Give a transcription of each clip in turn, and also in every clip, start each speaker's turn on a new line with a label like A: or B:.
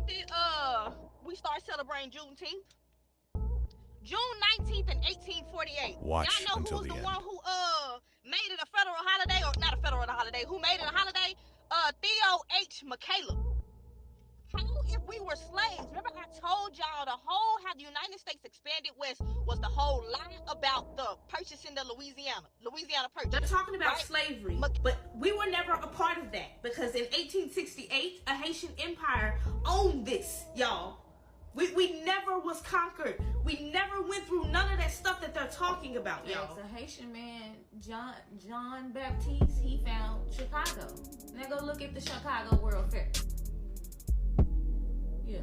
A: did we start celebrating Juneteenth? June 19th in 1848. Y'all
B: Watch
A: know who
B: until
A: was
B: the
A: the
B: end.
A: one who made it a federal holiday, or not a federal holiday? Who made it a holiday? Theo H. McCaleb. How if we were slaves? Remember I told y'all the whole how the United States expanded west was the whole lie about the purchasing the Louisiana Purchase.
C: They're talking about
A: right?
C: slavery, but we were never a part of that because in 1868, a Haitian empire owned this, y'all. We never was conquered. We never went through none of that stuff that they're talking about, y'all.
D: It's a Haitian man, John Baptiste, he found Chicago. Now go look at the Chicago World Fair. Yeah.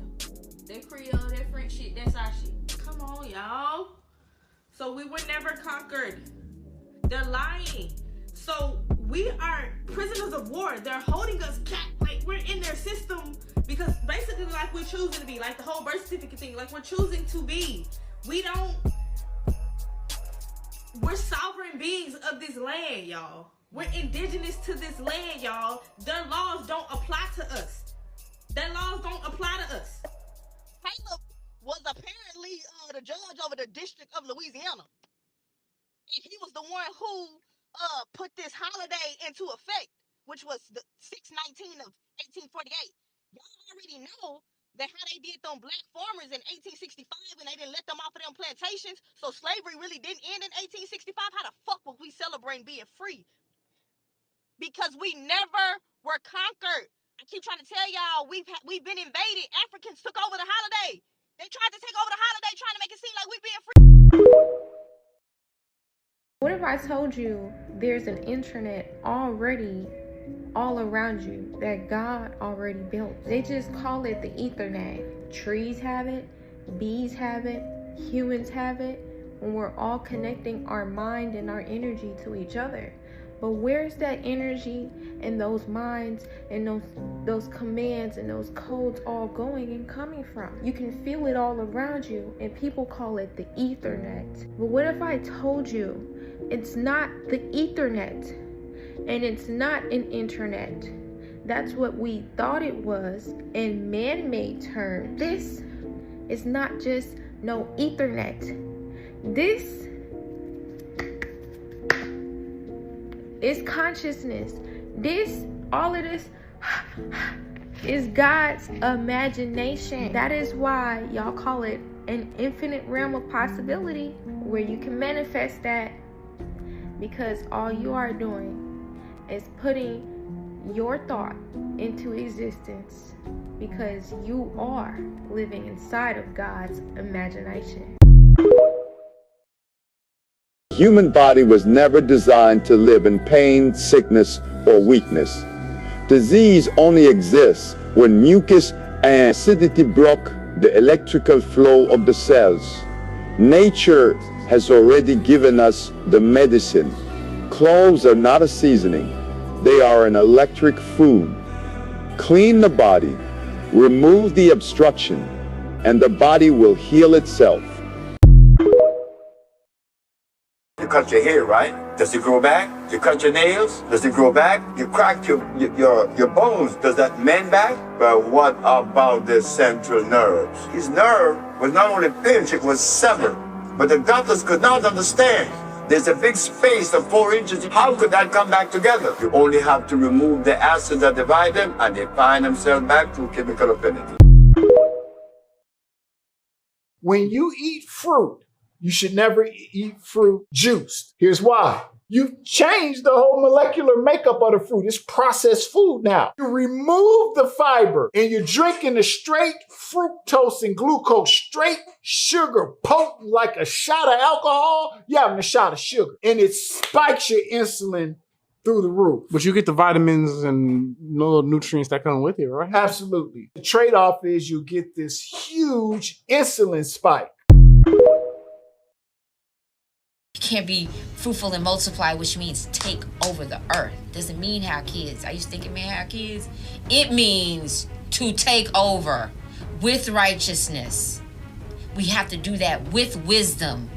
D: That Creole, that French shit, that's our shit.
C: Come on, y'all. So we were never conquered. They're lying. So we are prisoners of war. They're holding us like we're in their system because basically like we're choosing to be, like the whole birth certificate thing, like we're choosing to be. We're sovereign beings of this land, y'all. We're indigenous to this land, y'all. Their laws don't apply to us. Their laws don't apply to us.
A: Caleb was apparently the judge over the District of Louisiana. And he was the one who put this holiday into effect, which was the 6/19 of 1848. Y'all already know that how they did them black farmers in 1865 and they didn't let them off of them plantations. So slavery really didn't end in 1865. How the fuck would we celebrate being free? Because we never were conquered. I keep trying to tell y'all we've been invaded. Africans took over the holiday. They tried to take over the holiday, trying to make it seem like we being free.
E: What if I told you there's an internet already all around you that God already built? They just call it the Ethernet. Trees have it, bees have it, humans have it, when we're all connecting our mind and our energy to each other. But where's that energy and those minds and those commands and those codes all going and coming from? You can feel it all around you, and people call it the Ethernet. But what if I told you it's not the Ethernet and it's not an internet? That's what we thought it was in man-made terms. This is not just no Ethernet. This is consciousness. All of this is God's imagination. That is why y'all call it an infinite realm of possibility where you can manifest that, because all you are doing is putting your thought into existence, because you are living inside of God's imagination.
F: The human body was never designed to live in pain, sickness, or weakness. Disease only exists when mucus and acidity block the electrical flow of the cells. Nature has already given us the medicine. Cloves are not a seasoning. They are an electric food. Clean the body, remove the obstruction, and the body will heal itself.
G: You cut your hair, right? Does it grow back? You cut your nails? Does it grow back? You crack your bones? Does that mend back? But what about the central nerves? His nerve was not only pinched, it was severed. But the doctors could not understand. There's a big space of 4 inches. How could that come back together? You only have to remove the acid that divide them, and they find themselves back through chemical affinity.
H: When you eat fruit, you should never eat fruit juiced. Here's why. You've changed the whole molecular makeup of the fruit. It's processed food now. You remove the fiber and you're drinking the straight fructose and glucose, straight sugar, potent like a shot of alcohol. You're having a shot of sugar. And it spikes your insulin through the roof.
I: But you get the vitamins and little nutrients that come with it, right?
H: Absolutely. The trade-off is you get this huge insulin spike.
J: You can't be fruitful and multiply, which means take over the earth. Doesn't mean have kids. I used to think it meant have kids. It means to take over with righteousness. We have to do that with wisdom.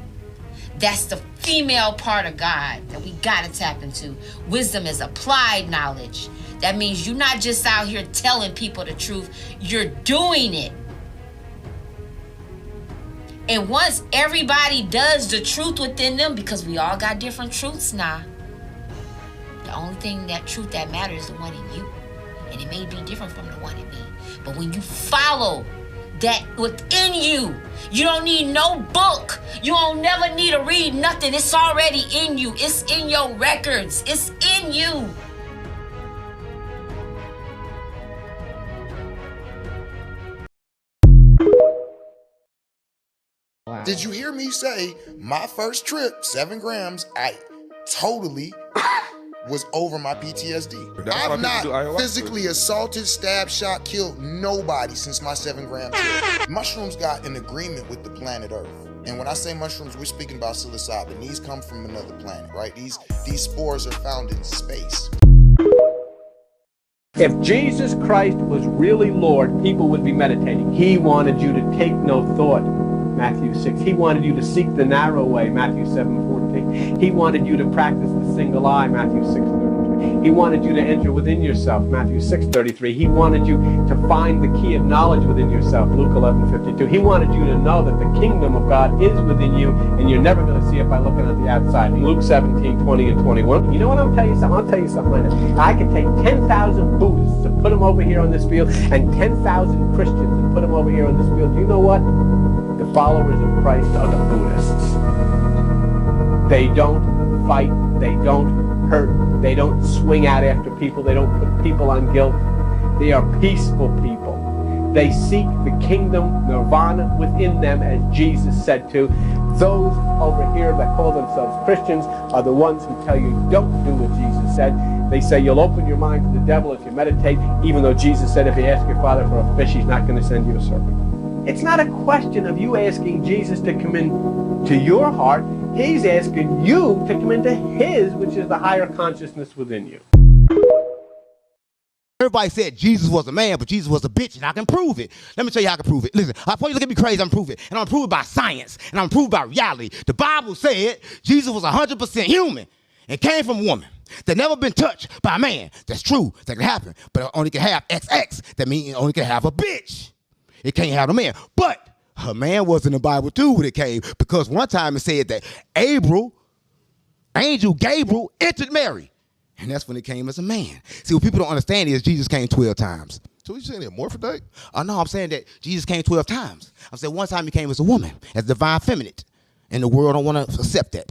J: That's the female part of God that we gotta tap into. Wisdom is applied knowledge. That means you're not just out here telling people the truth, you're doing it. And once everybody does the truth within them, because we all got different truths now, the only thing, that truth that matters is the one in you. And it may be different from the one in me. But when you follow that within you, you don't need no book. You don't never need to read nothing. It's already in you. It's in your records. It's in you.
B: Wow. Did you hear me say my first trip, 7 grams, I totally was over my PTSD. I've not physically assaulted, stabbed, shot, killed nobody since my 7 gram trip. Mushrooms got an agreement with the planet Earth. And when I say mushrooms, we're speaking about psilocybin. These come from another planet, right? These spores are found in space.
K: If Jesus Christ was really Lord, people would be meditating. He wanted you to take no thought, Matthew 6. He wanted you to seek the narrow way, Matthew 7:14. He wanted you to practice the single eye, Matthew 6:33. He wanted you to enter within yourself, Matthew 6:33. He wanted you to find the key of knowledge within yourself, Luke 11:52. He wanted you to know that the kingdom of God is within you, and you're never going to see it by looking at the outside. Luke 17:20 and 21. You know what I'm telling you something? I'll tell you something right now. I could take 10,000 Buddhists and put them over here on this field, and 10,000 Christians and put them over here on this field. Do you know what? The followers of Christ are the Buddhists. They don't fight, they don't hurt, they don't swing out after people, they don't put people on guilt. They are peaceful people. They seek the kingdom, nirvana within them, as Jesus said to. Those over here that call themselves Christians are the ones who tell you don't do what Jesus said. They say you'll open your mind to the devil if you meditate, even though Jesus said if you ask your Father for a fish, he's not going to send you a serpent. It's not a question of you asking Jesus to come into your heart. He's asking you to come into his, which is the higher consciousness within you.
L: Everybody said Jesus was a man, but Jesus was a bitch, and I can prove it. Let me tell you how I can prove it. Listen, before you look at me crazy, I'm prove it. And I'm prove it by science, and I'm prove it by reality. The Bible said Jesus was 100% human and came from a woman that never been touched by a man. That's true. That can happen, but it only can have XX. That means it only can have a bitch. It can't have a man. But her man was in the Bible too when it came, because one time it said that Angel Gabriel entered Mary. And that's when it came as a man. See, what people don't understand is Jesus came 12 times.
M: So you saying they're morphodite?
L: No, I'm saying that Jesus came 12 times. I'm saying one time he came as a woman, as divine feminine. And the world don't want to accept that.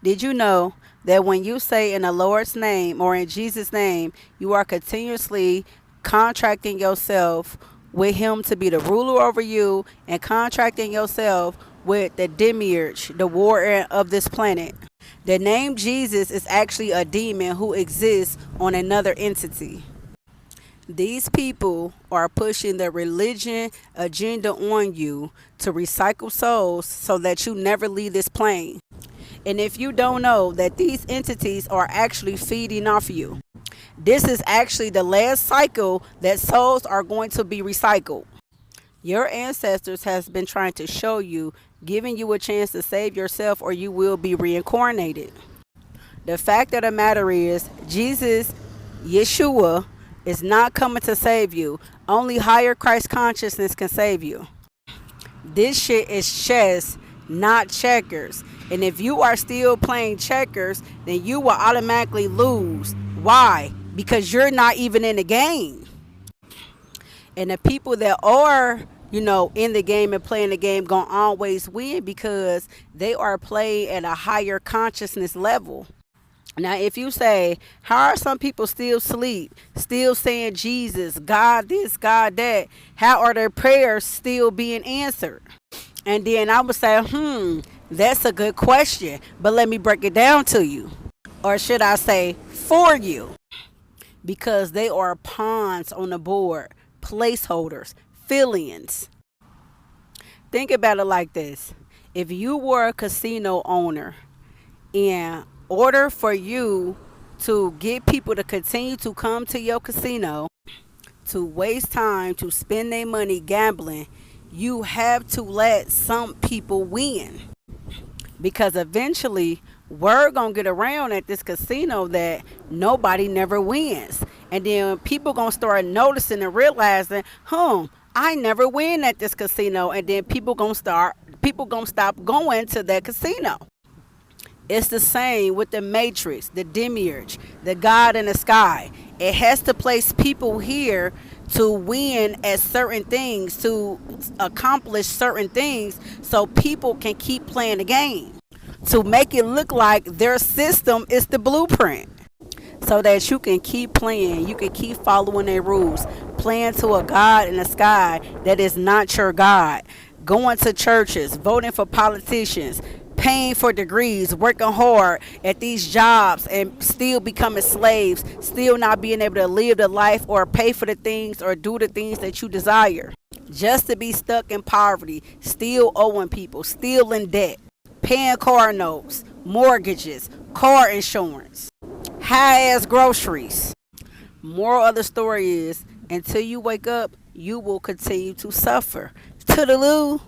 N: Did you know that when you say in the Lord's name or in Jesus' name, you are continuously contracting yourself with him to be the ruler over you and contracting yourself with the demiurge, the warrior of this planet? The name Jesus is actually a demon who exists on another entity. These people are pushing the religion agenda on you to recycle souls so that you never leave this plane. And if you don't know that these entities are actually feeding off you, this is actually the last cycle that souls are going to be recycled. Your ancestors has been trying to show you, giving you a chance to save yourself or you will be reincarnated. The fact of the matter is, Jesus, Yeshua, is not coming to save you. Only higher Christ consciousness can save you. This shit is chess, not checkers. And if you are still playing checkers, then you will automatically lose. Why? Because you're not even in the game. And the people that are, in the game and playing the game gonna always win because they are playing at a higher consciousness level. Now, if you say, how are some people still asleep, still saying Jesus, God this, God that? How are their prayers still being answered? And then I would say, that's a good question, but let me break it down to you. Or should I say, for you? Because they are pawns on the board, placeholders, fill-ins. Think about it like this. If you were a casino owner, in order for you to get people to continue to come to your casino, to waste time, to spend their money gambling, you have to let some people win. Because eventually, word gonna get around at this casino that nobody never wins. And then people gonna start noticing and realizing, I never win at this casino. And then people gonna stop going to that casino. It's the same with the Matrix, the Demiurge, the God in the sky. It has to place people here to win at certain things, to accomplish certain things, so people can keep playing the game, to make it look like their system is the blueprint, so that you can keep playing, you can keep following their rules, playing to a God in the sky that is not your God, going to churches, voting for politicians, paying for degrees, working hard at these jobs and still becoming slaves, still not being able to live the life or pay for the things or do the things that you desire, just to be stuck in poverty, still owing people, still in debt, paying car notes, mortgages, car insurance, high-ass groceries. Moral of the story is, until you wake up, you will continue to suffer. Toodaloo.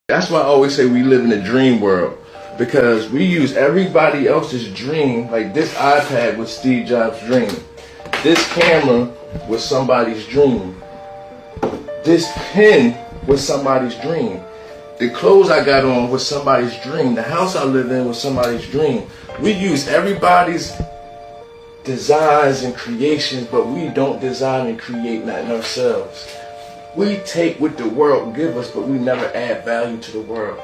M: That's why I always say we live in a dream world, because we use everybody else's dream. Like this iPad was Steve Jobs' dream. This camera was somebody's dream. This pen was somebody's dream. The clothes I got on was somebody's dream. The house I live in was somebody's dream. We use everybody's designs and creations, but we don't design and create nothing ourselves. We take what the world give us, but we never add value to the world.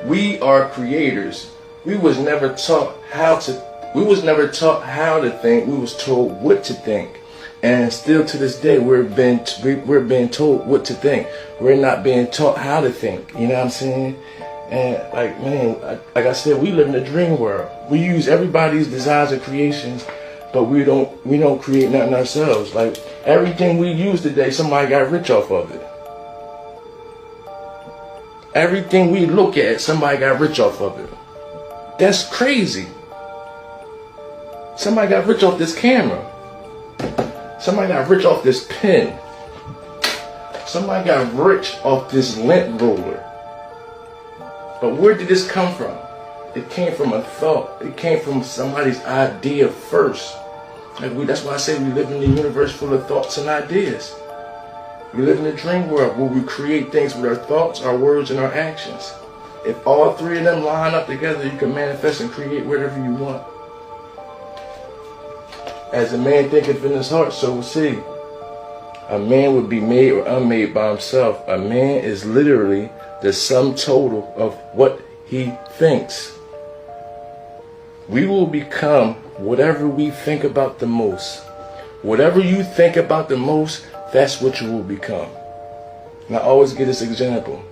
M: We are creators. We was never taught how to think. We was told what to think. And still to this day, we're being told what to think. We're not being taught how to think. You know what I'm saying? And like, man, like I said, we live in a dream world. We use everybody's designs and creations, but we don't create nothing ourselves. Like everything we use today, somebody got rich off of it. Everything we look at, somebody got rich off of it. That's crazy. Somebody got rich off this camera. Somebody got rich off this pen. Somebody got rich off this lint roller. But where did this come from? It came from a thought. It came from somebody's idea first. That's why I say we live in a universe full of thoughts and ideas. We live in a dream world where we create things with our thoughts, our words, and our actions. If all three of them line up together, you can manifest and create whatever you want. As a man thinketh in his heart, so is he. A man would be made or unmade by himself. A man is literally the sum total of what he thinks. We will become whatever we think about the most. Whatever you think about the most, that's what you will become. And I always give this example.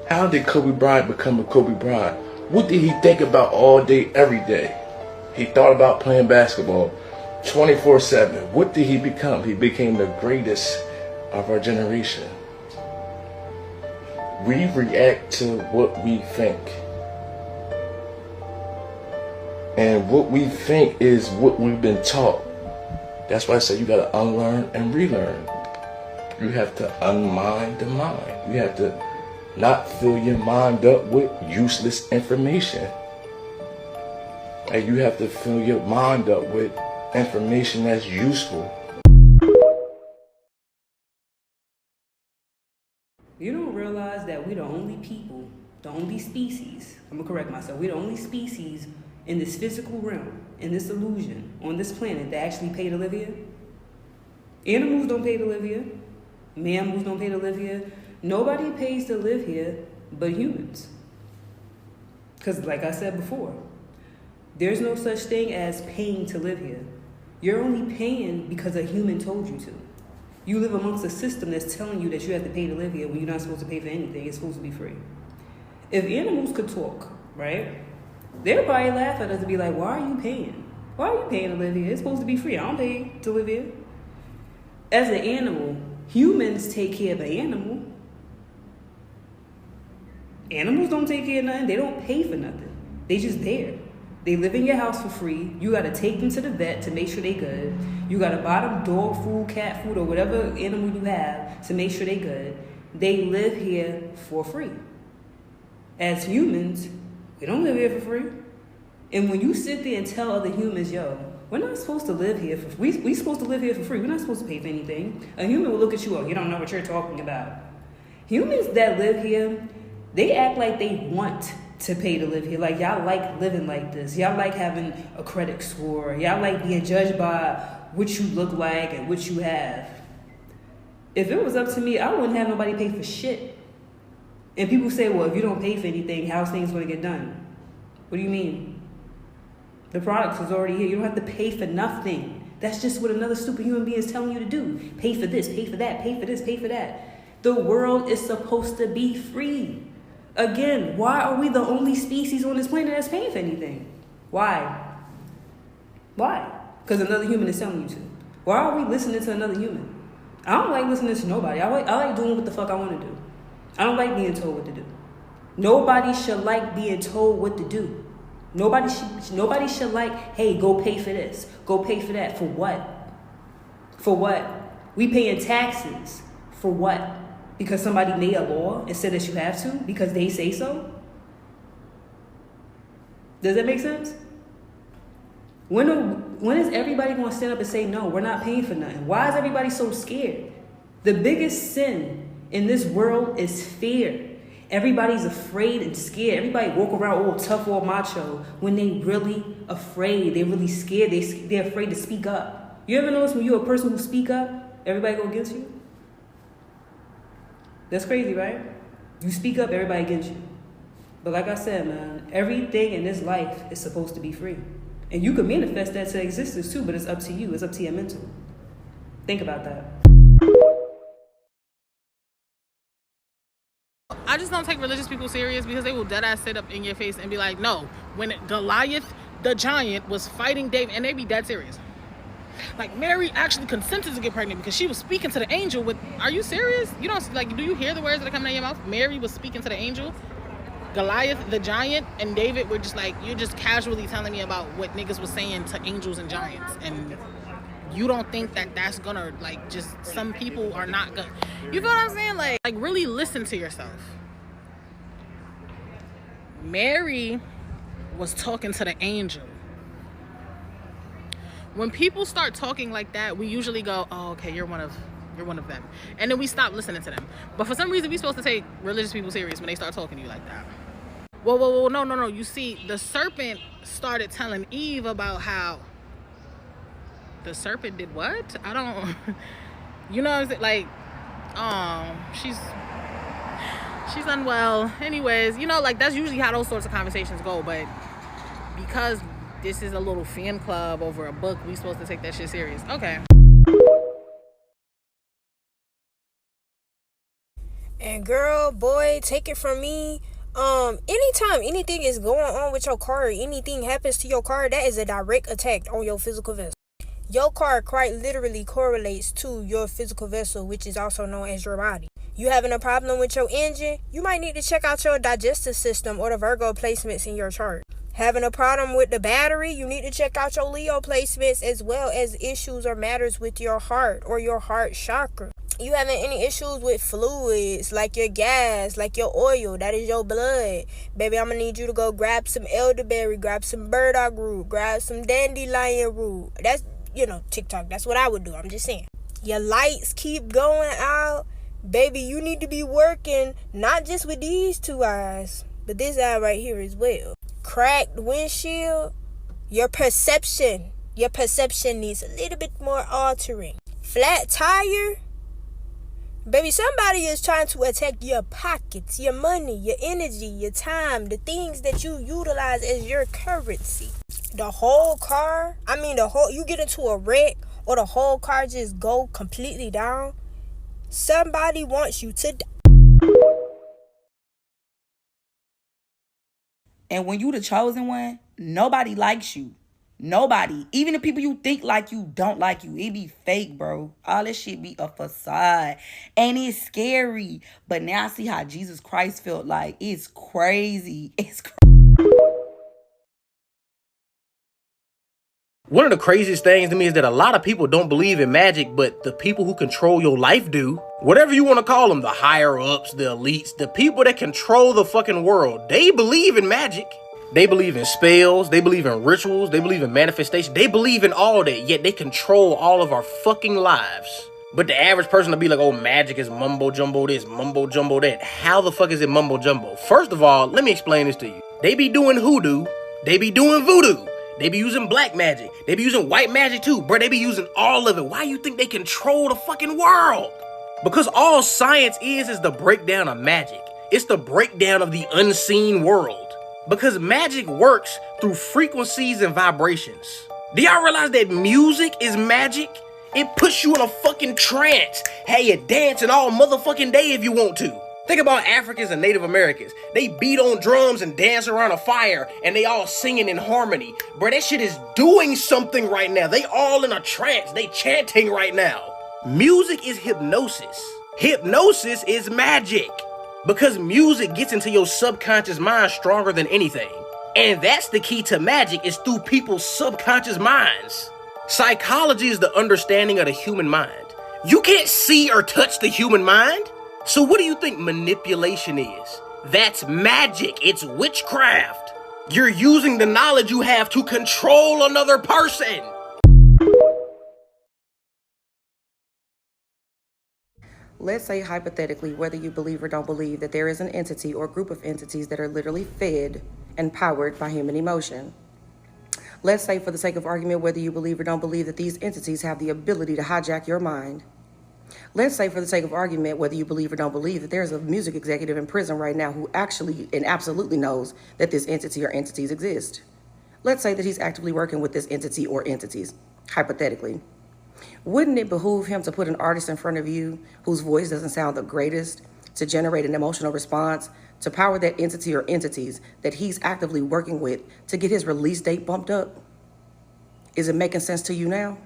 M: How did Kobe Bryant become a Kobe Bryant? What did he think about all day, every day? He thought about playing basketball 24/7. What did he become? He became the greatest of our generation. We react to what we think. And what we think is what we've been taught. That's why I say you gotta unlearn and relearn. You have to unmind the mind. You have to not fill your mind up with useless information. And you have to fill your mind up with information that's useful.
O: You don't realize that we're the only people, the only species, I'm gonna correct myself, we're the only species in this physical realm, in this illusion, on this planet that actually pay to live here? Animals don't pay to live here. Mammals don't pay to live here. Nobody pays to live here but humans. Because like I said before, there's no such thing as paying to live here. You're only paying because a human told you to. You live amongst a system that's telling you that you have to pay to live here when you're not supposed to pay for anything. It's supposed to be free. If animals could talk, right? They'd probably laugh at us and be like, why are you paying? Why are you paying to live here? It's supposed to be free. I don't pay to live here. As an animal, humans take care of the animal. Animals don't take care of nothing. They don't pay for nothing. They just there. They live in your house for free. You got to take them to the vet to make sure they good. You got to buy them dog food, cat food, or whatever animal you have to make sure they good. They live here for free. As humans, We don't live here for free. And when you sit there and tell other humans, yo, we're not supposed to live here for free. We supposed to live here for free. We're not supposed to pay for anything. A human will look at you, oh, you don't know what you're talking about. Humans that live here, they act like they want to pay to live here. Like, y'all like living like this. Y'all like having a credit score. Y'all like being judged by what you look like and what you have. If it was up to me, I wouldn't have nobody pay for shit. And people say, well, if you don't pay for anything, how's things going to get done? What do you mean? The product is already here. You don't have to pay for nothing. That's just what another stupid human being is telling you to do. Pay for this, pay for that, pay for this, pay for that. The world is supposed to be free. Again, why are we the only species on this planet that's paying for anything? Why? Why? Because another human is telling you to. Why are we listening to another human? I don't like listening to nobody. I like doing what the fuck I want to do. I don't like being told what to do. Nobody should like being told what to do. Nobody should like, hey, go pay for this, go pay for that. For what? For what? We paying taxes. For what? Because somebody made a law and said that you have to because they say so? Does that make sense? When is everybody going to stand up and say, no, we're not paying for nothing? Why is everybody so scared? The biggest sin in this world is fear. Everybody's afraid and scared. Everybody walk around all tough, all macho when they really afraid. They're really scared. They're afraid to speak up. You ever notice when you're a person who speak up, everybody go against you? That's crazy, right? You speak up, everybody against you. But like I said, man, everything in this life is supposed to be free. And you can manifest that to existence too, but it's up to you. It's up to your mental. Think about that.
P: I just don't take religious people serious because they will deadass sit up in your face and be like, no, when Goliath the giant was fighting David, and they be dead serious. Like, Mary actually consented to get pregnant because she was speaking to the angel with, are you serious? You don't, like, do you hear the words that are coming out of your mouth? Mary was speaking to the angel. Goliath the giant and David were just like, you're just casually telling me about what niggas was saying to angels and giants, and you don't think that that's gonna, like, just, some people are not gonna, you know what I'm saying? Like really listen to yourself. Mary was talking to the angel. When people start talking like that, we usually go, oh, okay, you're one of them, and then we stop listening to them. But for some reason, we're supposed to take religious people serious when they start talking to you like that. Whoa, no. You see, the serpent started telling Eve about how the serpent did what? I don't, you know what I'm saying? Like, she's unwell. Anyways, you know, like, that's usually how those sorts of conversations go. But because this is a little fan club over a book, we supposed to take that shit serious. Okay.
Q: And girl, boy, take it from me. Anytime anything is going on with your car, or anything happens to your car, that is a direct attack on your physical vessel. Your car quite literally correlates to your physical vessel, which is also known as your body. You having a problem with your engine? You might need to check out your digestive system or the Virgo placements in your chart. Having a problem with the battery? You need to check out your Leo placements, as well as issues or matters with your heart or your heart chakra. You having any issues with fluids, like your gas, like your oil, that is your blood. Baby, I'm gonna need you to go grab some elderberry, grab some burdock root, grab some dandelion root. That's, you know, TikTok, that's what I would do, I'm just saying. Your lights keep going out. Baby, you need to be working, not just with these two eyes, but this eye right here as well. Cracked windshield, your perception needs a little bit more altering. Flat tire, baby, somebody is trying to attack your pockets, your money, your energy, your time, the things that you utilize as your currency. The whole car, you get into a wreck or the whole car just go completely down. Somebody wants you to die.
R: And when you the chosen one, nobody likes you. Nobody. Even the people you think like you don't like you. It be fake, bro. All this shit be a facade. And it's scary. But now I see how Jesus Christ felt like. It's crazy. It's crazy.
S: One of the craziest things to me is that a lot of people don't believe in magic, but the people who control your life do. Whatever you want to call them, the higher ups, the elites, the people that control the fucking world, they believe in magic. They believe in spells, they believe in rituals, they believe in manifestation, they believe in all that, yet they control all of our fucking lives. But the average person will be like, oh, magic is mumbo jumbo this, mumbo jumbo that. How the fuck is it mumbo jumbo? First of all, let me explain this to you. They be doing hoodoo, they be doing voodoo, they be using black magic, they be using white magic too, bro. They be using all of it. Why you think they control the fucking world? Because all science is the breakdown of magic. It's the breakdown of the unseen world. Because magic works through frequencies and vibrations. Do y'all realize that music is magic? It puts you in a fucking trance. Hey, you dancing all motherfucking day if you want to. Think about Africans and Native Americans. They beat on drums and dance around a fire and they all singing in harmony. Bro, that shit is doing something right now. They all in a trance. They chanting right now. Music is hypnosis. Hypnosis is magic. Because music gets into your subconscious mind stronger than anything. And that's the key to magic, is through people's subconscious minds. Psychology is the understanding of the human mind. You can't see or touch the human mind. So what do you think manipulation is? That's magic. It's witchcraft. You're using the knowledge you have to control another person.
R: Let's say hypothetically, whether you believe or don't believe, that there is an entity or group of entities that are literally fed and powered by human emotion. Let's say, for the sake of argument, whether you believe or don't believe that these entities have the ability to hijack your mind. Let's say, for the sake of argument, whether you believe or don't believe, that there's a music executive in prison right now who actually and absolutely knows that this entity or entities exist. Let's say that he's actively working with this entity or entities, hypothetically. Wouldn't it behoove him to put an artist in front of you whose voice doesn't sound the greatest, to generate an emotional response, to power that entity or entities that he's actively working with to get his release date bumped up? Is it making sense to you now?